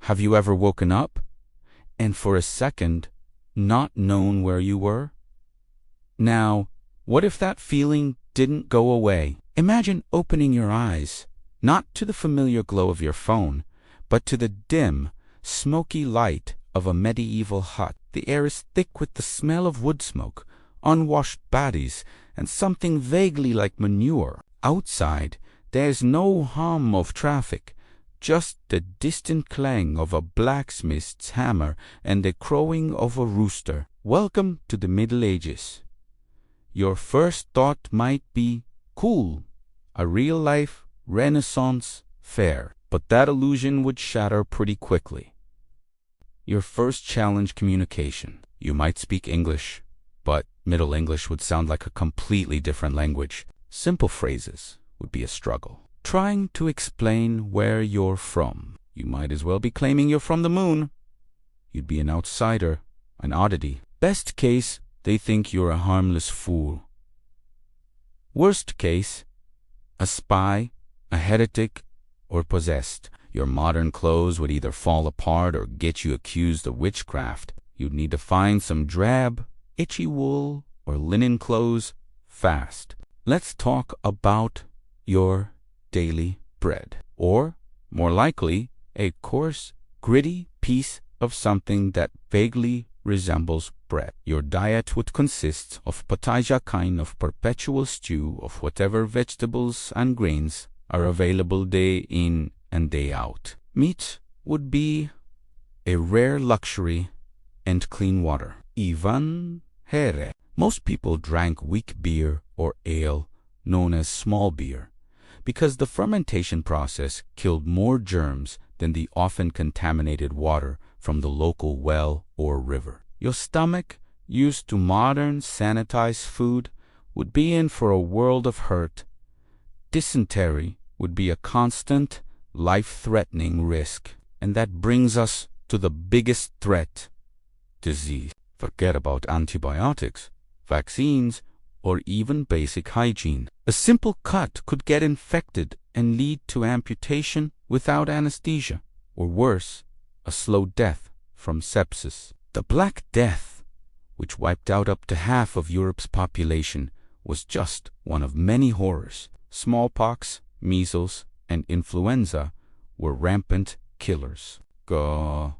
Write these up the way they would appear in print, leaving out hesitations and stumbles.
Have you ever woken up and for a second not known where you were? Now, what if that feeling didn't go away? Imagine opening your eyes, not to the familiar glow of your phone, but to the dim, smoky light of a medieval hut. The air is thick with the smell of wood smoke, unwashed bodies, and something vaguely like manure. Outside, there's no hum of traffic, just the distant clang of a blacksmith's hammer and the crowing of a rooster. Welcome to the Middle Ages. Your first thought might be, cool, a real-life Renaissance fair, but that illusion would shatter pretty quickly. Your first challenge: communication. You might speak English, but Middle English would sound like a completely different language. Simple phrases would be a struggle. Trying to explain where you're from. You might as well be claiming you're from the moon. You'd be an outsider, an oddity. Best case, they think you're a harmless fool. Worst case, a spy, a heretic, or possessed. Your modern clothes would either fall apart or get you accused of witchcraft. You'd need to find some drab, itchy wool or linen clothes fast. Let's talk about your daily bread. Or, more likely, a coarse, gritty piece of something that vaguely resembles bread. Your diet would consist of potaja, kind of perpetual stew of whatever vegetables and grains are available day in and day out. Meat would be a rare luxury, and clean water. Even here. Most people drank weak beer or ale, known as small beer, because the fermentation process killed more germs than the often contaminated water from the local well or river. Your stomach, used to modern sanitized food, would be in for a world of hurt. Dysentery would be a constant, life-threatening risk. And that brings us to the biggest threat: disease. Forget about antibiotics, vaccines, or even basic hygiene. A simple cut could get infected and lead to amputation without anesthesia, or worse, a slow death from sepsis. The Black Death, which wiped out up to half of Europe's population, was just one of many horrors. Smallpox, measles, and influenza were rampant killers. A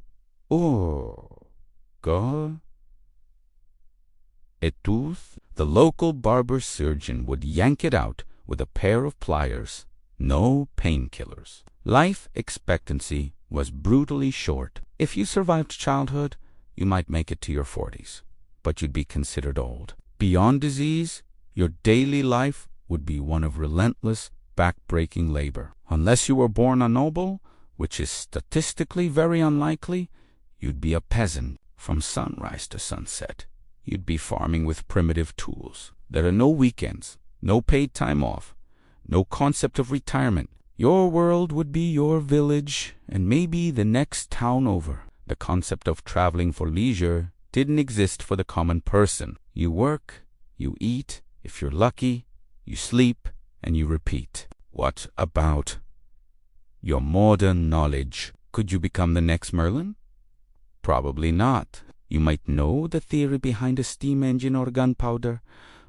tooth? The local barber surgeon would yank it out with a pair of pliers. No painkillers. Life expectancy was brutally short. If you survived childhood, you might make it to your 40s, but you'd be considered old. Beyond disease, your daily life would be one of relentless, back-breaking labor. Unless you were born a noble, which is statistically very unlikely, you'd be a peasant from sunrise to sunset. You'd be farming with primitive tools. There are no weekends, no paid time off, no concept of retirement. Your world would be your village and maybe the next town over. The concept of traveling for leisure didn't exist for the common person. You work, you eat, if you're lucky, you sleep, and you repeat. What about your modern knowledge? Could you become the next Merlin? Probably not. You might know the theory behind a steam engine or gunpowder,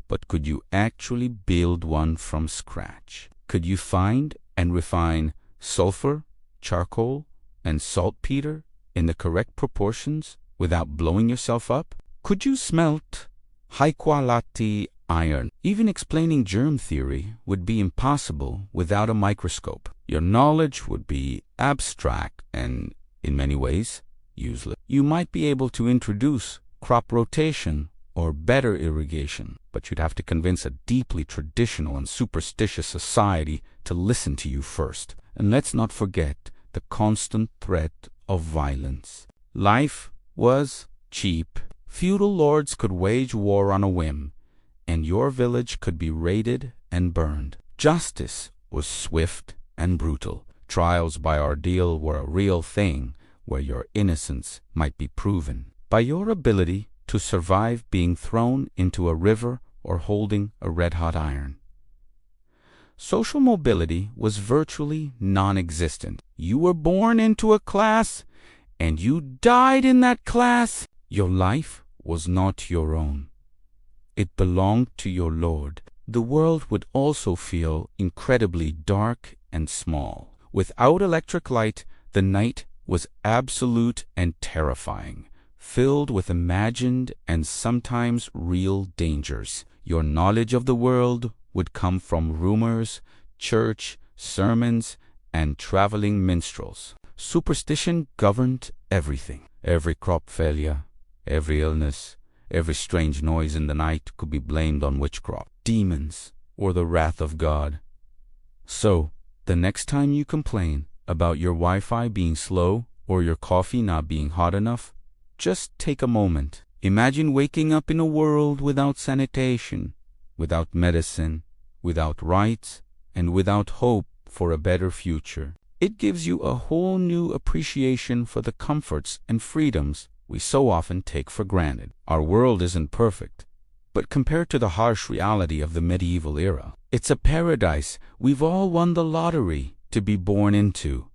but could you actually build one from scratch? Could you find and refine sulfur, charcoal, and saltpeter in the correct proportions without blowing yourself up? Could you smelt high-quality iron? Even explaining germ theory would be impossible without a microscope. Your knowledge would be abstract and, in many ways, useless. You might be able to introduce crop rotation or better irrigation, but you'd have to convince a deeply traditional and superstitious society to listen to you first. And let's not forget the constant threat of violence. Life was cheap. Feudal lords could wage war on a whim, and your village could be raided and burned. Justice was swift and brutal. Trials by ordeal were a real thing, where your innocence might be proven by your ability to survive being thrown into a river or holding a red-hot iron. Social mobility was virtually non-existent. You were born into a class, and you died in that class, your life was not your own. It belonged to your Lord. The world would also feel incredibly dark and small. Without electric light, the night was absolute and terrifying, filled with imagined and sometimes real dangers. Your knowledge of the world would come from rumors, church, sermons, and traveling minstrels. Superstition governed everything. Every crop failure, every illness, every strange noise in the night could be blamed on witchcraft, demons, or the wrath of God. So, the next time you complain about your Wi-Fi being slow or your coffee not being hot enough, just take a moment. Imagine waking up in a world without sanitation, without medicine, without rights, and without hope for a better future. It gives you a whole new appreciation for the comforts and freedoms we so often take for granted. Our world isn't perfect, but compared to the harsh reality of the medieval era, it's a paradise we've all won the lottery to be born into.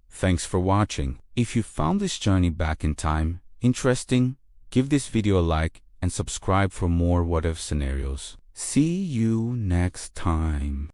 Thanks for watching. If you found this journey back in time interesting, give this video a like and subscribe for more what-if scenarios. See you next time.